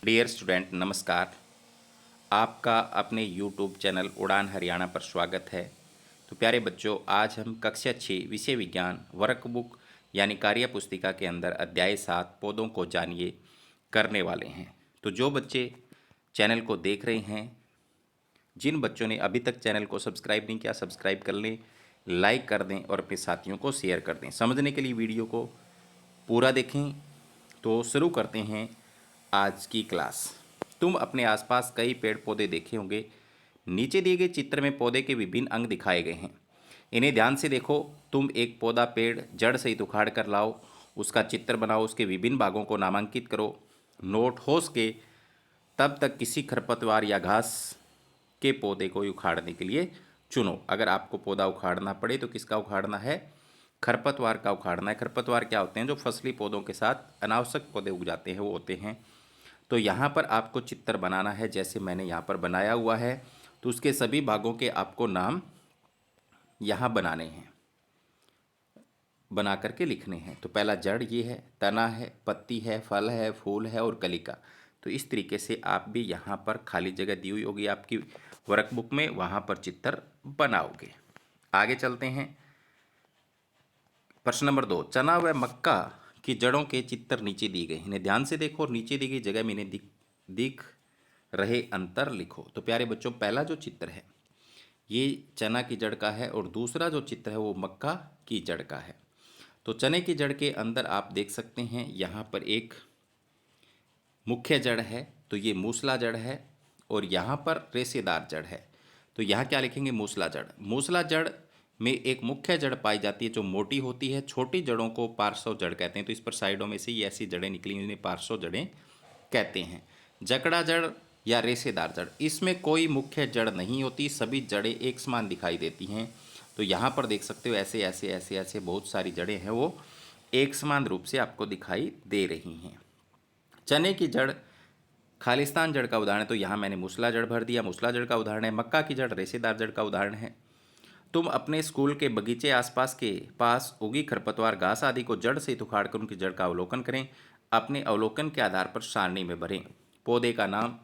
Dear student, नमस्कार। आपका अपने यूट्यूब चैनल उड़ान हरियाणा पर स्वागत है। तो प्यारे बच्चों, आज हम कक्षा 6 विषय विज्ञान वर्कबुक यानी कार्य पुस्तिका के अंदर अध्याय 7 पौधों को जानिए करने वाले हैं। तो जो बच्चे चैनल को देख रहे हैं, जिन बच्चों ने अभी तक चैनल को सब्सक्राइब नहीं किया, सब्सक्राइब कर लें, लाइक कर दें और अपने साथियों को शेयर कर दें। समझने के लिए वीडियो को पूरा देखें। तो शुरू करते हैं आज की क्लास। तुम अपने आसपास कई पेड़ पौधे देखे होंगे। नीचे दिए गए चित्र में पौधे के विभिन्न अंग दिखाए गए हैं। इन्हें ध्यान से देखो। तुम एक पौधा पेड़ जड़ सहित उखाड़ कर लाओ, उसका चित्र बनाओ, उसके विभिन्न भागों को नामांकित करो। नोट हो सके तब तक किसी खरपतवार या घास के पौधे को उखाड़ने के लिए चुनो। अगर आपको पौधा उखाड़ना पड़े तो किसका उखाड़ना है? खरपतवार का उखाड़ना है। खरपतवार क्या होते हैं? जो फसली पौधों के साथ अनावश्यक पौधे उग जाते हैं, वो होते हैं। तो यहाँ पर आपको चित्र बनाना है, जैसे मैंने यहाँ पर बनाया हुआ है। तो उसके सभी भागों के आपको नाम यहाँ बनाने हैं, बना करके लिखने हैं। तो पहला जड़ ये है, तना है, पत्ती है, फल है, फूल है और कलिका। तो इस तरीके से आप भी यहाँ पर खाली जगह दी हुई होगी आपकी वर्कबुक में, वहाँ पर चित्र बनाओगे। आगे चलते हैं। प्रश्न नंबर 2, चना व मक्का की जड़ों के चित्र नीचे दिए गए। इन्हें ध्यान से देखो और नीचे दी गई जगह में इन्हें दिख रहे अंतर लिखो। तो प्यारे बच्चों, पहला जो चित्र है ये चना की जड़ का है और दूसरा जो चित्र है वो मक्का की जड़ का है। तो चने की जड़ के अंदर आप देख सकते हैं यहाँ पर एक मुख्य जड़ है, तो ये मूसला जड़ है, और यहाँ पर रेशेदार जड़ है। तो यहाँ क्या लिखेंगे? मूसला जड़। मूसला जड़ में एक मुख्य जड़ पाई जाती है जो मोटी होती है। छोटी जड़ों को पार्श्व जड़ कहते हैं। तो इस पर साइडों में से ये ऐसी जड़ें निकली, इन्हें पार्श्व जड़ें कहते हैं। जकड़ा जड़ या रेशेदार जड़, इसमें कोई मुख्य जड़ नहीं होती, सभी जड़ें एक समान दिखाई देती हैं। तो यहाँ पर देख सकते हो ऐसे ऐसे ऐसे ऐसे बहुत सारी जड़ें हैं, वो एक समान रूप से आपको दिखाई दे रही हैं। चने की जड़ खालिस्तान जड़ का उदाहरण है, तो यहाँ मैंने मूसला जड़ भर दिया, मूसला जड़ का उदाहरण है। मक्का की जड़ रेशेदार जड़ का उदाहरण है। तुम अपने स्कूल के बगीचे आसपास के पास उगी खरपतवार, घास आदि को जड़ से उखाड़ कर उनकी जड़ का अवलोकन करें। अपने अवलोकन के आधार पर सारणी में भरें। पौधे का नाम,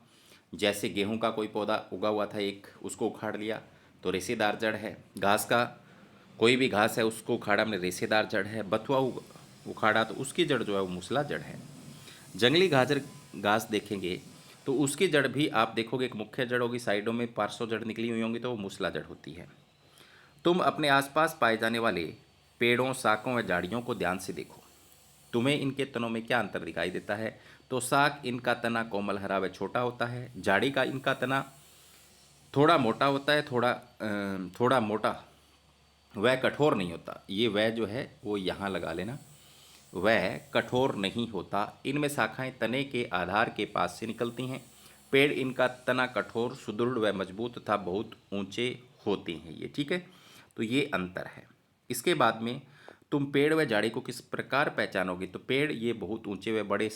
जैसे गेहूं का कोई पौधा उगा हुआ था एक, उसको उखाड़ लिया तो रेशेदार जड़ है। घास का कोई भी घास है उसको उखाड़ा हमने, रेशेदार जड़ है। बथुआ उखाड़ा तो उसकी जड़ जो है वो मूसला जड़ है। जंगली गाजर घास देखेंगे तो उसकी जड़ भी आप देखोगे एक मुख्य जड़ होगी, साइडों में पार्श्व जड़ निकली हुई होंगी, तो वो मूसला जड़ होती है। तुम अपने आसपास पाए जाने वाले पेड़ों, शाखों व झाड़ियों को ध्यान से देखो। तुम्हें इनके तनों में क्या अंतर दिखाई देता है? तो शाख, इनका तना कोमल हरा व छोटा होता है। झाड़ी का इनका तना थोड़ा मोटा होता है, थोड़ा मोटा, वह कठोर नहीं होता। ये वह जो है वो यहाँ लगा लेना, वह कठोर नहीं होता। इनमें शाखाएं तने के आधार के पास से निकलती हैं। पेड़, इनका तना कठोर, सुदृढ़ व मजबूत तथा बहुत ऊंचे होते हैं। ये ठीक है, तो ये अंतर है। इसके बाद में तुम पेड़ व झाड़ी को किस प्रकार पहचानोगे? तो पेड़ ये बहुत ऊंचे व बड़े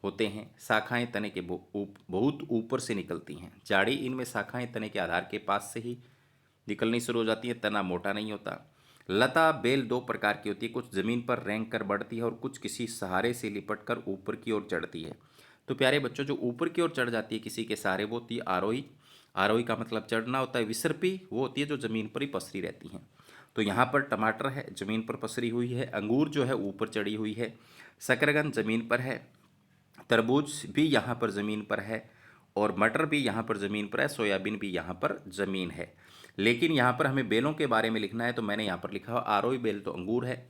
होते हैं। शाखाएं तने के बहुत ऊपर से निकलती हैं। झाड़ी, इनमें शाखाएं तने के आधार के पास से ही निकलनी शुरू हो जाती है, तना मोटा नहीं होता। लता, बेल दो प्रकार की होती है, कुछ जमीन पर रेंग कर बढ़ती है और कुछ किसी सहारे से लिपट कर ऊपर की ओर चढ़ती है। तो प्यारे बच्चों, जो ऊपर की ओर चढ़ जाती है किसी के सहारे, वो होती है आरोही। आरोही का मतलब चढ़ना होता है। विसर्पी वो होती है जो जमीन पर ही पसरी रहती हैं। तो यहाँ पर टमाटर है, जमीन पर पसरी हुई है। अंगूर जो है ऊपर चढ़ी हुई है। शकरकंद जमीन पर है। तरबूज भी यहाँ पर ज़मीन पर है और मटर भी यहाँ पर ज़मीन पर है। सोयाबीन भी यहाँ पर ज़मीन है। लेकिन यहाँ पर हमें बेलों के बारे में लिखना है, तो मैंने यहाँ पर लिखा हुआ आरोही बेल तो अंगूर है,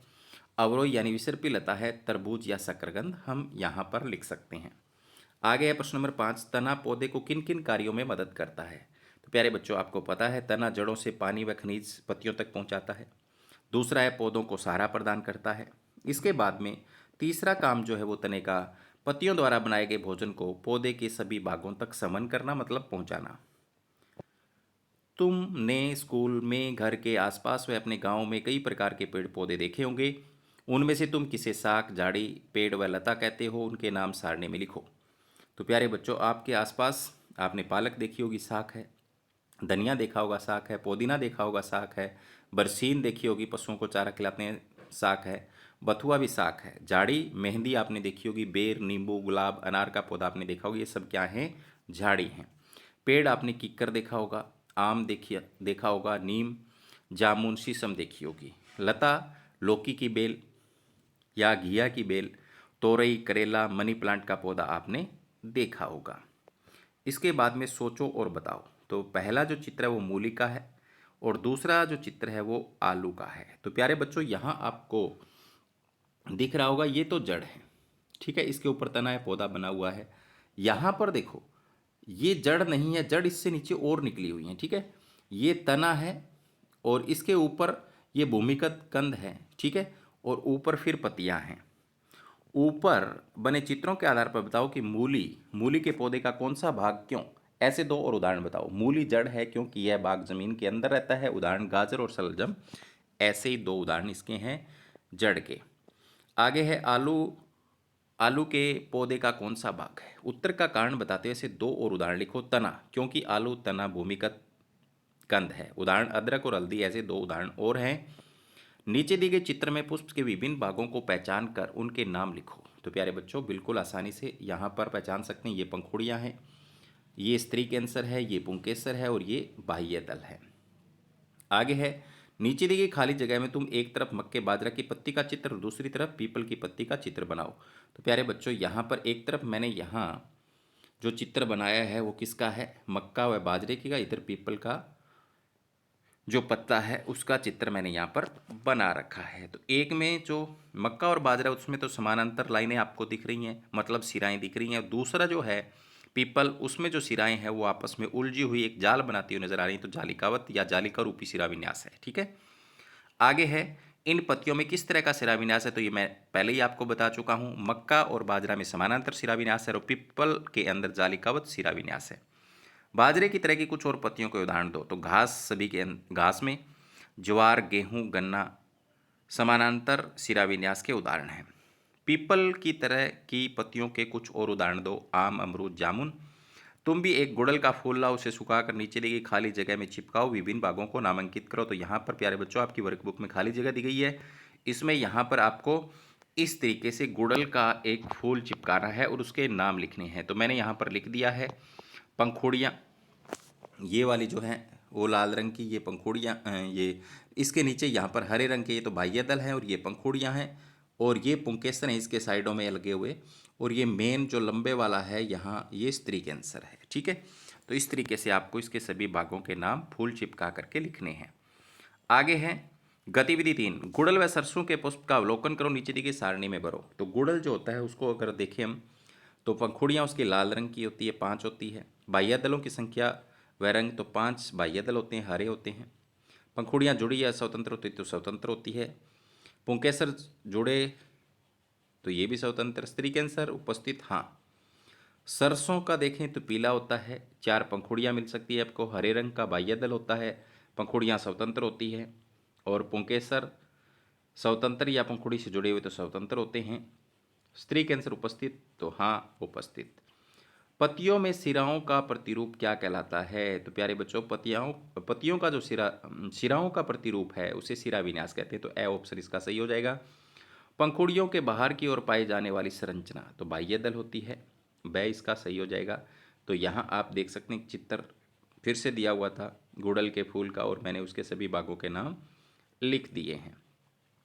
अवरोही यानी विसर्पी लता है तरबूज या शकरकंद हम यहाँ पर लिख सकते हैं। आगे है प्रश्न नंबर 5, तना पौधे को किन किन कार्यों में मदद करता है? तो प्यारे बच्चों, आपको पता है तना जड़ों से पानी व खनिज पत्तियों तक पहुँचाता है। दूसरा है पौधों को सहारा प्रदान करता है। इसके बाद में तीसरा काम जो है वो तने का पत्तियों द्वारा बनाए गए भोजन को पौधे के सभी भागों तक समन करना, मतलब पहुंचाना। तुमने स्कूल में, घर के आसपास व अपने गांव में कई प्रकार के पेड़ पौधे देखे होंगे। उनमें से तुम किसे शाख, झाड़ी, पेड़ व लता कहते हो? उनके नाम सारणी में लिखो। तो प्यारे बच्चों, आपके आसपास आपने पालक देखी होगी, शाख है। धनिया देखा होगा, शाख है। पुदीना देखा होगा, शाख है। बरसीन देखी होगी, पशुओं को चारा खिलाते हैं, शाख है। बथुआ भी शाक है। झाड़ी मेहंदी आपने देखी होगी, बेर, नींबू, गुलाब, अनार का पौधा आपने देखा होगा, ये सब क्या है? झाड़ी हैं। पेड़ आपने किक्कर देखा होगा, आम देखा होगा, नीम, जामुन, शीशम देखी होगी। लता लौकी की बेल या घिया की बेल, तोरई, करेला, मनी प्लांट का पौधा आपने देखा होगा। इसके बाद में सोचो और बताओ। तो पहला जो चित्र है वो मूली का है और दूसरा जो चित्र है वो आलू का है। तो प्यारे बच्चों, यहाँ आपको दिख रहा होगा ये तो जड़ है, ठीक है, इसके ऊपर तना है, पौधा बना हुआ है। यहाँ पर देखो ये जड़ नहीं है, जड़ इससे नीचे और निकली हुई है, ठीक है। ये तना है और इसके ऊपर ये भूमिगत कंद है, ठीक है, और ऊपर फिर पत्तियां हैं। ऊपर बने चित्रों के आधार पर बताओ कि मूली मूली के पौधे का कौन सा भाग क्यों। ऐसे दो और उदाहरण बताओ। मूली जड़ है क्योंकि यह भाग जमीन के अंदर रहता है, उदाहरण गाजर और शलजम। ऐसे ही दो उदाहरण इसके हैं जड़ के। आगे है आलू। आलू के पौधे का कौन सा भाग है? उत्तर का कारण बताते हुए ऐसे दो और उदाहरण लिखो। तना, क्योंकि आलू तना भूमिगत कंद है, उदाहरण अदरक और हल्दी। ऐसे दो उदाहरण और हैं। नीचे दिए गए चित्र में पुष्प के विभिन्न भागों को पहचान कर उनके नाम लिखो। तो प्यारे बच्चों, बिल्कुल आसानी से यहाँ पर पहचान सकते हैं। ये पंखुड़ियाँ हैं, ये स्त्री कैंसर है, ये पुंकेसर है और ये बाह्य दल है। आगे है, नीचे दी गई खाली जगह में तुम एक तरफ मक्के बाजरा की पत्ती का चित्र और दूसरी तरफ पीपल की पत्ती का चित्र बनाओ। तो प्यारे बच्चों, यहाँ पर एक तरफ मैंने यहाँ जो चित्र बनाया है वो किसका है? मक्का व बाजरे की का। इधर पीपल का जो पत्ता है उसका चित्र मैंने यहाँ पर बना रखा है। तो एक में जो मक्का और बाजरा उसमें तो समानांतर लाइनें आपको दिख रही हैं, मतलब सिराएं दिख रही हैं। दूसरा जो है पीपल, उसमें जो सिराएं हैं वो आपस में उलझी हुई एक जाल बनाती हुई नजर आ रही है। तो जालिकावत या जालिका रूपी सिरा विन्यास है, ठीक है। आगे है, इन पत्तियों में किस तरह का सिरा विन्यास है? तो ये मैं पहले ही आपको बता चुका हूँ। मक्का और बाजरा में समानांतर सिरा विन्यास है और पीपल के अंदर जालिकावत सिरा विन्यास है। बाजरे की तरह की कुछ और पत्तियों के उदाहरण दो। तो घास, सभी के घास में ज्वार, गेहूं, गन्ना समानांतर सिरा विन्यास के उदाहरण हैं। पीपल की तरह की पत्तियों के कुछ और उदाहरण दो। आम, अमरूद, जामुन। तुम भी एक गुड़ल का फूल लाओ, उसे सुखाकर नीचे दी गई खाली जगह में चिपकाओ, विभिन्न भागों को नामांकित करो। तो यहाँ पर प्यारे बच्चों आपकी वर्कबुक में खाली जगह दी गई है। इसमें यहाँ पर आपको इस तरीके से गुड़ल का एक फूल चिपकाना है और उसके नाम लिखने हैं। तो मैंने यहाँ पर लिख दिया है पंखुड़ियाँ, ये वाली जो है वो लाल रंग की, ये पंखुड़ियाँ, ये इसके नीचे यहाँ पर हरे रंग के ये तो बाह्य दल हैं और ये पंखुड़ियाँ हैं और ये पुंकेसर हैं इसके साइडों में लगे हुए, और ये मेन जो लंबे वाला है यहाँ ये स्त्री कैंसर है, ठीक है। तो इस तरीके से आपको इसके सभी भागों के नाम फूल चिपका करके लिखने हैं। आगे है गतिविधि 3, गुड़ल व सरसों के पुष्प का अवलोकन करो, नीचे दी गई सारणी में भरो। तो गुड़ल जो होता है उसको अगर देखें हम तो पंखुड़ियाँ उसकी लाल रंग की होती है, 5 होती है। बाह्य दलों की संख्या व रंग, तो 5 बाह्य दल होते हैं, हरे होते हैं। पंखुड़ियाँ जुड़ी या स्वतंत्र होती तो स्वतंत्र होती है। पुंकेसर जुड़े तो ये भी स्वतंत्र। स्त्री कैंसर उपस्थित, हाँ। सरसों का देखें तो पीला होता है, 4 पंखुड़ियाँ मिल सकती है आपको। हरे रंग का बाह्य दल होता है, पंखुड़ियाँ स्वतंत्र होती है। और पुंकेसर स्वतंत्र या पंखुड़ी से जुड़े हुए तो स्वतंत्र होते हैं। स्त्री कैंसर उपस्थित, तो हाँ उपस्थित। पत्तियों में सिराओं का प्रतिरूप क्या कहलाता है? तो प्यारे बच्चों, पत्तियों का जो सिराओं का प्रतिरूप है उसे सिरा विन्यास कहते हैं। तो ए ऑप्शन इसका सही हो जाएगा। पंखुड़ियों के बाहर की ओर पाई जाने वाली संरचना तो बाह्य दल होती है, ब इसका सही हो जाएगा। तो यहाँ आप देख सकते हैं चित्र फिर से दिया हुआ था गुड़ल के फूल का और मैंने उसके सभी भागों के नाम लिख दिए हैं।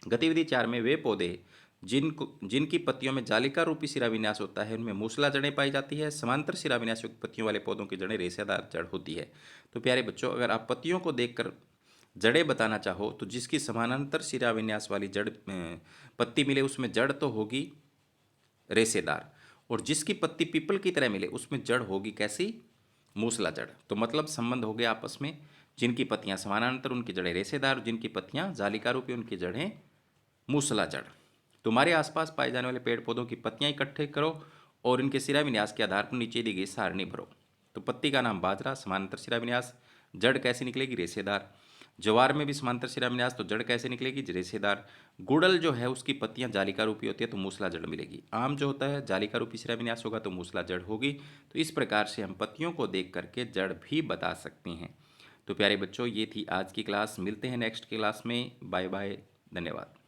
गतिविधि 4 में वे पौधे जिनकी पत्तियों में जालिका रूपी सिरा विन्यास होता है उनमें मूसला जड़ें पाई जाती है। समांतर सिरा विन्यास युक्त पत्तियों वाले पौधों की जड़ें रेशेदार जड़ होती है। तो प्यारे बच्चों, अगर आप पत्तियों को देखकर जड़ें बताना चाहो तो जिसकी समानांतर सिरा विन्यास वाली जड़ पत्ती मिले उसमें जड़ तो होगी रेशेदार, और जिसकी पत्ती पीपल की तरह मिले उसमें जड़ होगी कैसी? मूसला जड़। तो मतलब संबंध हो गया आपस में, जिनकी पत्तियां समानांतर उनकी जड़ें रेशेदार, जिनकी पत्तियां जालिका रूपी उनकी जड़ें मूसला जड़। तुम्हारे आसपास पाए जाने वाले पेड़ पौधों की पत्तियां इकट्ठे करो और इनके सिरा विन्यास के आधार पर नीचे दी गई सारणी भरो। तो पत्ती का नाम बाजरा, समांतर सिरा विन्यास, जड़ कैसी निकलेगी? रेशेदार। ज्वार में भी समांतर शिरा विन्यास, तो जड़ कैसे निकलेगी? रेशेदार। गुड़ल जो है उसकी पत्तियां जालिका रूपी होती है तो मूसला जड़ मिलेगी। आम जो होता है जालिका रूपी शिरा विन्यास होगा तो मूसला जड़ होगी। तो इस प्रकार से हम पत्तियों को देख करके जड़ भी बता सकते हैं। तो प्यारे बच्चों, ये थी आज की क्लास। मिलते हैं नेक्स्ट क्लास में। बाय बाय, धन्यवाद।